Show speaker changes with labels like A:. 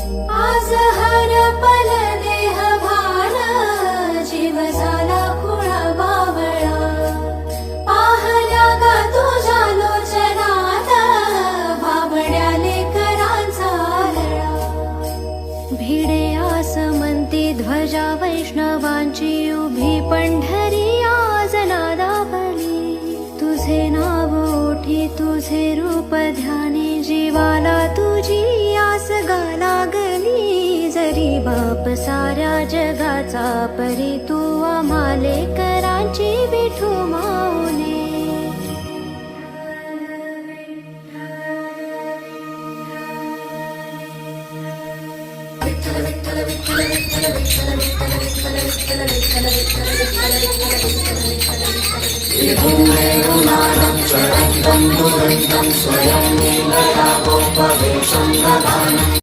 A: आज हरपल देह भान, जीव झाला खुळा बावळा. पाहल्या ग तुझ्या लोचनात, बावड्या लेकरांचा लळा. भिडे आसमंती ध्वजा वैष्णवांची उभी, पंढरी आज नादावली. तुझे नाव ओठी तुझे रूप ध्यानी, जीवाला तुझी आस गा लागली. जरी बाप साऱ्या जगाचा परी, तू आम्हा लेकरांची विठू माऊली.
B: स्वयं लीलया गोपवेशं ददामि.